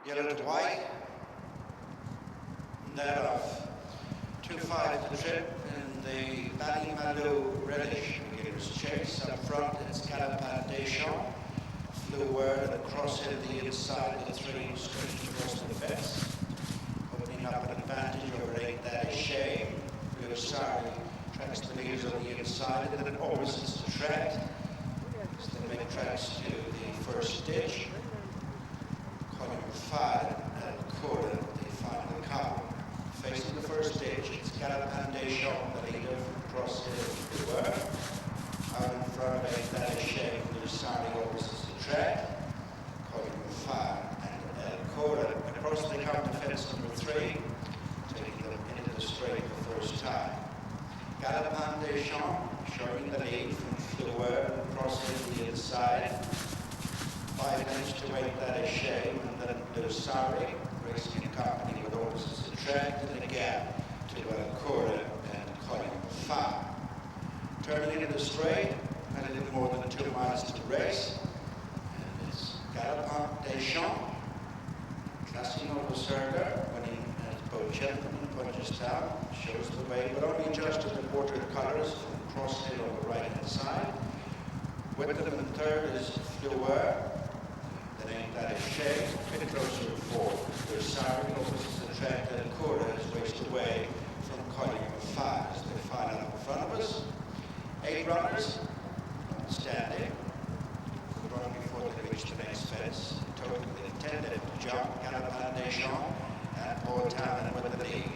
yellow to white, and thereof 2-5 the trip in the Ballymaloo Relish beginner's chase. Up front it's Galopin des Champs, flew word and crossing the inside of the three straight across the fence, opening up an advantage over 8 That Is Shame. Blue Sari tracks the leaders on the inside and then opposites the track. So they make tracks to the first ditch. Column 5 and quarter, the final couple. Facing the first ditch, it's Galopin des Champs, the leader from Cross Hill to Word. Out in front of 8 That Is Shame, Blue Sari opposites the track. Column 5 and El Quarter across the counter fence number 3, taking them into the straight the first time. Galopin des Champs showing the lead from Fleur, crossing the inside. 5 lengths to 8 That Is Shame, and then Blue Sari racing in company with opposites attract in the gap to El Quarter and Column 5. Turning into the straight, and a little more than 2 miles to the race. And it's Galopin des Champs, Classing over Circa, winning at both Cheltenham and Punchestown, shows the way, but only just to the quarter colours from Cross Hill on the right hand side. With them in third is Fleur, the name That Is Shame, a bit closer to fourth. There's Sari opposites the track, and Quarter has raced away from column 5 as they find out in front of us. 8 runners, standing, run before they reach the next fence. Totally intended to jump Galopin des Champs and Townend with the lead.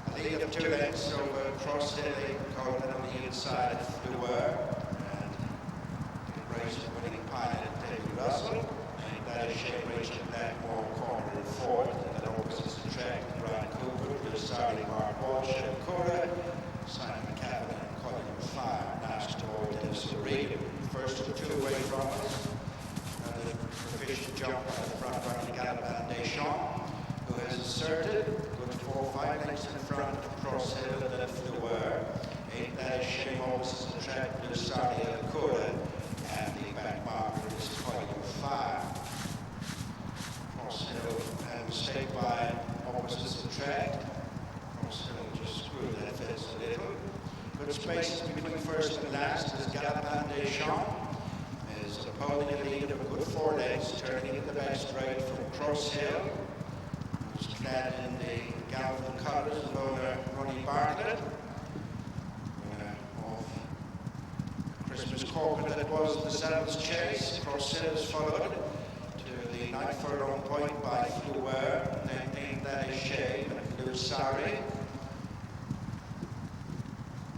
A lead of 2 lengths over Cross Hill, Colin on the inside, Fleur, and the race winning pilot David Russell. And That Is Shame racing Blackmore corner in fourth, and then opposites the track, Brian Cooper, Blue Sari, Mark Walsh, and Cora, Simon Cavan, and Colin 5, last to all Dennis Reed. First of 2 away from us. The proficient jump on the front running Galopin des Champs, who has asserted, good 4 or 5 lengths in front of Cross Hill and then Fleur. 8 That Is Shame opposites the track, Blue Sari, El Quarter, and the back marker is Column 5. Cross Hill had a mistake by opposites the track. Cross Hill just screwed that fence a little. Good spaces between first and last as Galopin des Champs is upholding a lead of a good 4 lengths, turning into the back straight from Cross Hill, who's clad in the Galvin colours of owner Ronnie Bartlett, winner of Christmas corporate that was the Saddles Chase. Cross Hill is followed to the 9 furlong point by Fleur, then 8 That Is Shame and Blue Sari.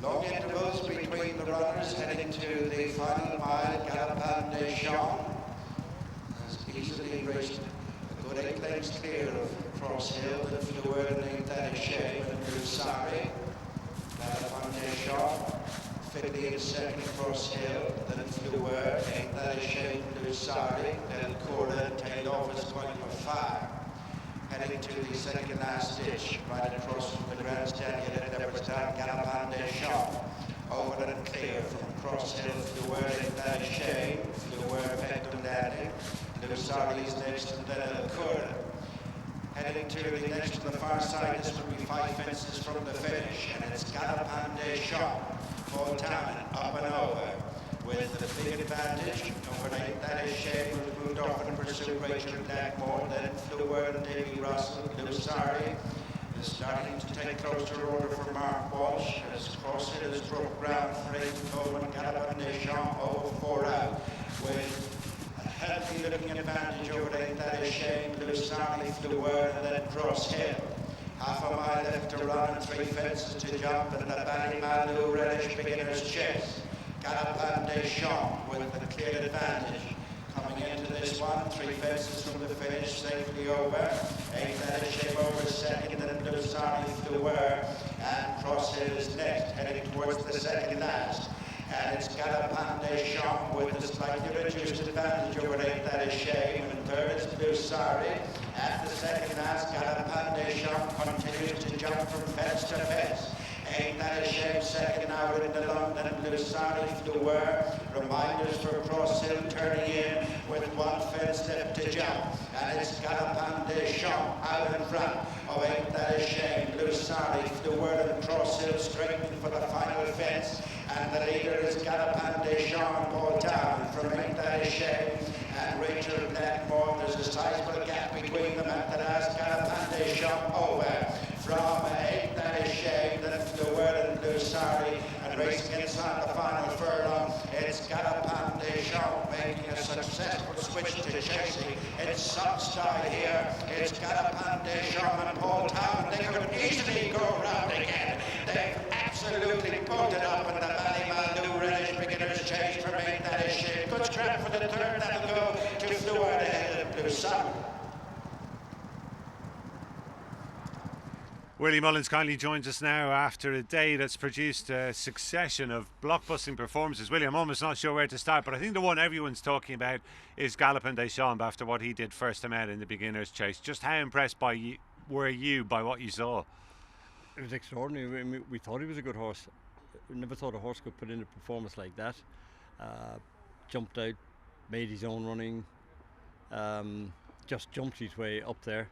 Long intervals between the runners heading to the final mile. Galopin des Champs has easily raced a good 8 lengths clear of Cross Hill, then Fleur and 8 That Is Shame and Blue Sari. Galopin des Champs fitly in second, Cross Hill, then Fleur, 8 That Is Shame, Blue Sari, then Quarter tailed off as Column 5. Heading to the second last ditch, right across from the grandstand here at Leopardstown, Galopin des Champs. Over and clear from Cross Hill, Fleur, 8 That Is Shame, Fleur, Peckham landing, Blue Sari is next, and then El Quarter. Heading to the next to the far side, this will be 5 fences from the finish, and it's Galopin des Champs, Paul Townend, up and over, with the big advantage over 8 That Is Shame, who moved off in pursuit Rachel Blackmore, then Fleur and Davy Russell. Blue Sari is starting to take closer order for Mark Walsh as Cross Hill has broke ground for 8 Coleman. Galopin des Champs over 4 out with a healthy looking advantage over 8 That Is Shame, Blue Sari, Fleur, and then Cross Hill. Half a mile left to run and 3 fences to jump, and the Ballymaloo Relish beginner's chase. Galopin des Champs with a clear advantage. Coming into this one, 3 fences from the finish, safely over. 8 That Is Shame over second, then Blue Sari, Fleur, and Cross Hill is next, heading towards the second last. And it's Galopin des Champs with a slightly reduced advantage over 8 That Is Shame, and third is Blue Sari. At the second last, Galopin des Champs continues to jump from fence to fence. 8 That Is Shame second now in the London, Blue Sari, Fleur, Reminders for Cross Hill turning in with one fence left to jump. And it's Galopin des Champs out in front. Oh, ain't that a shame? Lusari flew word and Cross Hill straightening for the final fence. And the leader is Galopin des Champs, Paul Townend from Ain't That a Shame. And Rachel Blackmore, there's a sizable gap between them at the last. Galopin des Champs over from Ain't That a Shame, then flew word and Lusari. And racing inside the final furlong, it's Galopin des Champs making a successful switch to chasing. It's some style here. It's Galopin des Champs and Paul Townend. They could easily go round again. They've absolutely bolted up in the Ballymaloo Relish Beginners Chase from Ain't That a Shame. Good scrap for the third. That'll go to Fluid ahead of Blue Sun. Willie Mullins kindly joins us now after a day that's produced a succession of blockbusting performances. Willie, I'm almost not sure where to start, but I think the one everyone's talking about is Galopin des Champs after what he did first time out in the beginner's chase. Just how impressed were you by what you saw? It was extraordinary. I mean, we thought he was a good horse. We never thought a horse could put in a performance like that. Jumped out, made his own running, just jumped his way up there.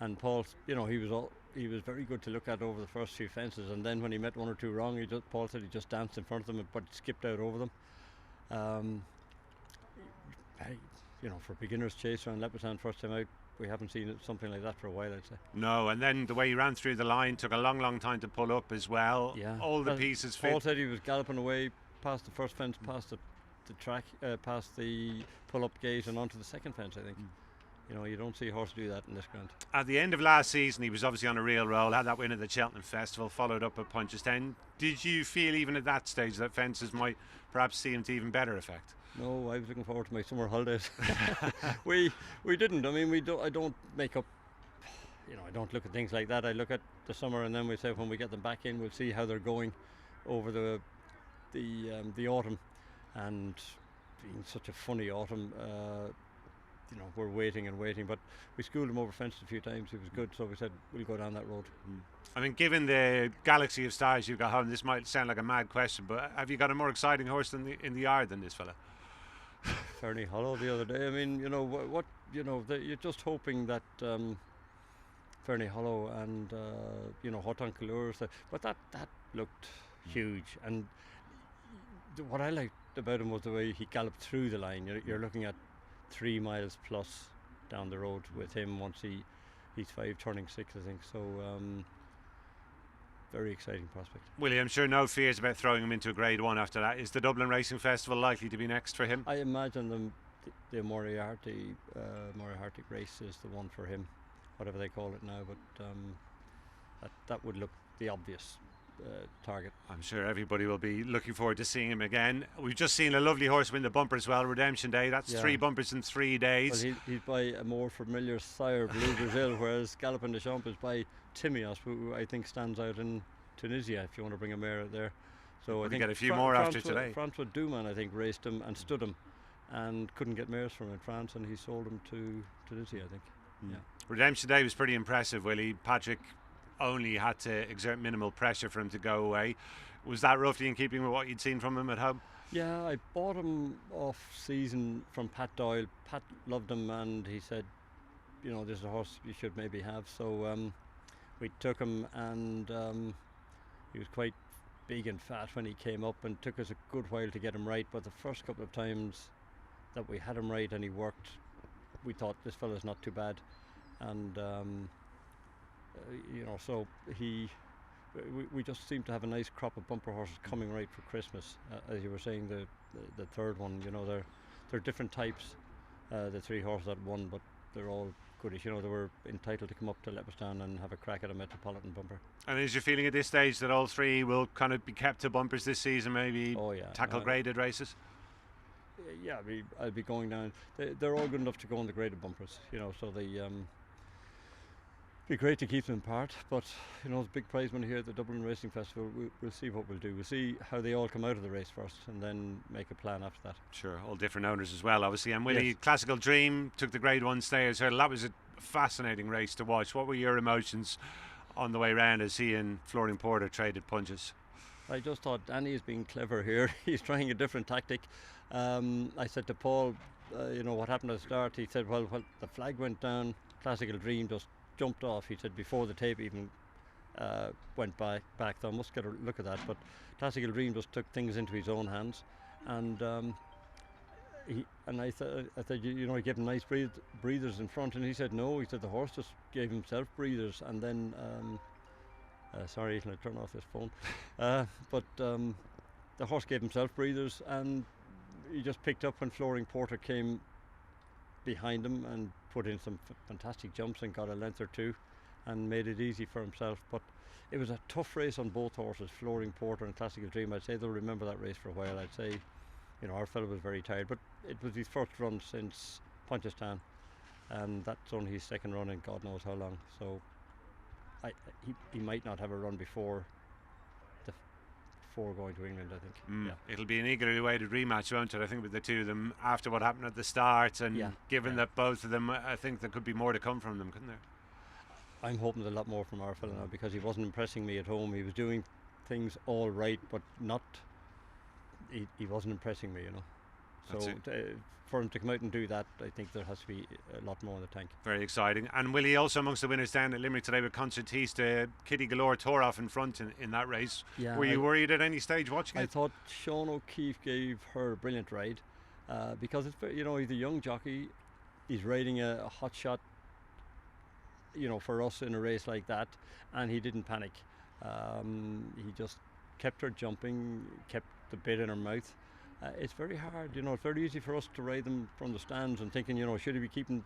And Paul, he was very good to look at over the first few fences, and then when he met one or two wrong, Paul said he just danced in front of them but skipped out over them. For beginners chase around Leopardstown first time out, we haven't seen something like that for a while, I'd say. No, and then the way he ran through the line took a long time to pull up as well. Yeah, all the pieces fit. Paul said he was galloping away past the first fence, past the track, past the pull-up gate and onto the second fence, I think. You don't see a horse do that in this ground. At the end of last season, he was obviously on a real roll, had that win at the Cheltenham Festival, followed up at Punchestown. Did you feel even at that stage that fences might perhaps see him to even better effect? No, I was looking forward to my summer holidays. we didn't. I mean, I don't make up. I don't look at things like that. I look at the summer, and then we say when we get them back in, we'll see how they're going over the autumn. And being such a funny autumn, we're waiting and waiting, but we schooled him over fence a few times. He was good, so we said we'll go down that road. I mean, given the galaxy of stars you've got home, this might sound like a mad question, but have you got a more exciting horse in the yard than this fella? Fernie Hollow the other day. I mean, you're just hoping that Fernie Hollow and Hotan Calours, but that looked huge. And what I liked about him was the way he galloped through the line. You're looking at 3 miles plus down the road with him once he's 5 turning 6, I think. So very exciting prospect. Willie, I'm sure no fears about throwing him into a Grade 1 after that. Is the Dublin Racing Festival likely to be next for him? I imagine the Moriarty race is the one for him, whatever they call it now, but that would look the obvious target. I'm sure everybody will be looking forward to seeing him again. We've just seen a lovely horse win the bumper as well, Redemption Day. That's 3 bumpers in 3 days. Well, he's by a more familiar sire, Blue Brazil, whereas Galopin des Champs is by Timios, who I think stands out in Tunisia, if you want to bring a mare out there. So I think get a few more after today. Francois Duman, I think, raced him and stood him and couldn't get mares from him in France, and he sold him to Tunisia, I think. Yeah. Redemption Day was pretty impressive, Willie. Patrick only had to exert minimal pressure for him to go away. Was that roughly in keeping with what you'd seen from him at home? Yeah, I bought him off season from Pat Doyle. Pat loved him, and he said, this is a horse you should maybe have. So we took him, and he was quite big and fat when he came up, and took us a good while to get him right. But the first couple of times that we had him right and he worked, we thought this fella's not too bad. And so we just seem to have a nice crop of bumper horses coming right for Christmas. As you were saying, the third one, they're different types, the 3 horses that won, but they're all goodish. They were entitled to come up to Leopardstown and have a crack at a Metropolitan bumper. And is your feeling at this stage that all 3 will kind of be kept to bumpers this season, maybe tackle graded races? Yeah, I'll be going down. They're all good enough to go on the graded bumpers, so they be great to keep them apart, but it's a big prize money here at the Dublin Racing Festival. We'll see what we'll do. We'll see how they all come out of the race first, and then make a plan after that. Sure, all different owners as well, obviously. And Willie, Classical Dream took the Grade 1 Stayers Hurdle. That was a fascinating race to watch. What were your emotions on the way round as he and Florian Porter traded punches? I just thought Danny is being clever here. He's trying a different tactic. I said to Paul, what happened at the start? He said, well, the flag went down, Classical Dream just jumped off. He said before the tape even went back. So I must get a look at that. But Classical Dream just took things into his own hands, and I said, I gave him nice breathers in front, and he said no. He said the horse just gave himself breathers, and then sorry, can I turn off this phone? But the horse gave himself breathers, and he just picked up when Flooring Porter came behind him and put in some fantastic jumps and got a length or two and made it easy for himself. But it was a tough race on both horses, Flooring Porter and Classical Dream. I'd say they'll remember that race for a while. I'd say, our fellow was very tired, but it was his first run since Punchestown, and that's only his second run in God knows how long. So he might not have a run before going to England, I think. Yeah. It'll be an eagerly awaited rematch, won't it? I think with the two of them after what happened at the start, and given that both of them, I think there could be more to come from them, couldn't there? I'm hoping there's a lot more from our fella now, because he wasn't impressing me at home. He was doing things all right, but not. He wasn't impressing me, So for him to come out and do that, I think there has to be a lot more in the tank. Very exciting. And Willie also amongst the winners down at Limerick today with Concertista. Kitty Galore tore off in front in that race. Yeah, Were you worried at any stage watching it? I thought Sean O'Keefe gave her a brilliant ride, because it's he's a young jockey. He's riding a hot shot, for us in a race like that, and he didn't panic. He just kept her jumping, kept the bit in her mouth. It's very hard, it's very easy for us to ride them from the stands and thinking, should he be keeping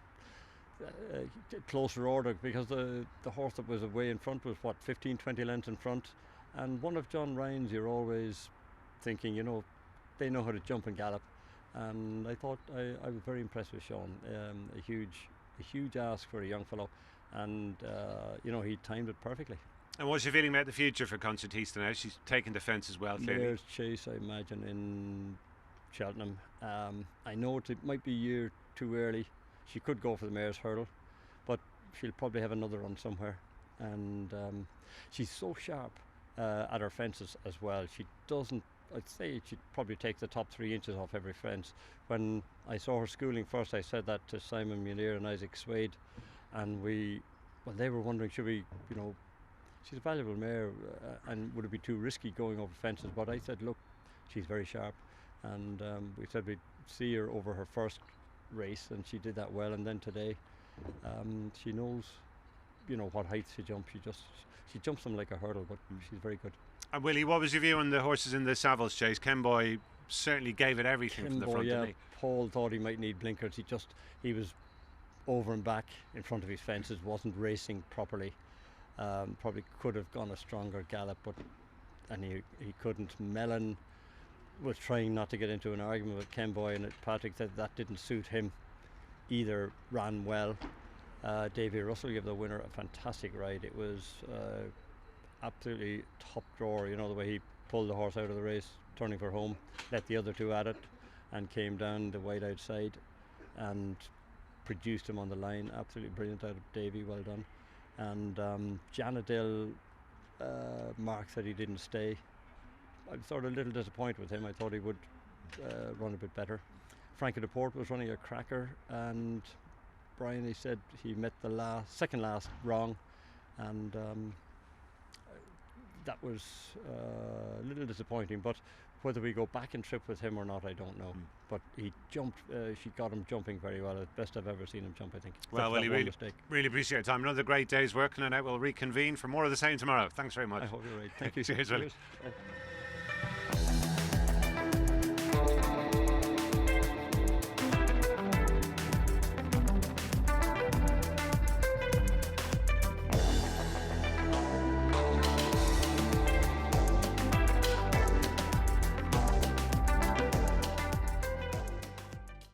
closer order, because the horse that was away in front was 15-20 lengths in front, and one of John Ryan's, you're always thinking, they know how to jump and gallop, and I thought I was very impressed with Sean. A huge ask for a young fellow, and he timed it perfectly. And what's your feeling about the future for Concertista now? She's taken defence as well, clearly. Mare's Chase, I imagine, in Cheltenham. I know it might be a year too early. She could go for the Mare's Hurdle, but she'll probably have another run somewhere. And she's so sharp at her fences as well. She doesn't, I'd say she'd probably take the top 3 inches off every fence. When I saw her schooling first, I said that to Simon Munir and Isaac Swade, and they were wondering, should we, she's a valuable mare, and would it be too risky going over fences? But I said, look, she's very sharp, and we said we'd see her over her first race, and she did that well. And then today, she knows, what heights she jumps. She jumps them like a hurdle, but she's very good. And Willie, what was your view on the horses in the Savills chase? Kenboy certainly gave it everything from the front. Yeah, didn't he? Paul thought he might need blinkers. He was over and back in front of his fences, wasn't racing properly. Probably could have gone a stronger gallop, and he couldn't. Mellon was trying not to get into an argument with Kenboy, and Patrick said that didn't suit him either. Ran well. Davy Russell gave the winner a fantastic ride. It was absolutely top drawer, the way he pulled the horse out of the race, turning for home, let the other two at it, and came down the wide outside and produced him on the line. Absolutely brilliant out of Davy, well done. And Janadil, Mark said he didn't stay. I'm sort of a little disappointed with him. I thought he would run a bit better. Frankie Deport was running a cracker, and Brian, he said he met the second last wrong, and that was a little disappointing. But whether we go back and trip with him or not, I don't know. But he jumped. She got him jumping very well. The best I've ever seen him jump, I think. Well, Willie, really appreciate your time. Another great day's working, and I will reconvene for more of the same tomorrow. Thanks very much. I hope you're right. Thank you. Cheers, Willie. Cheers.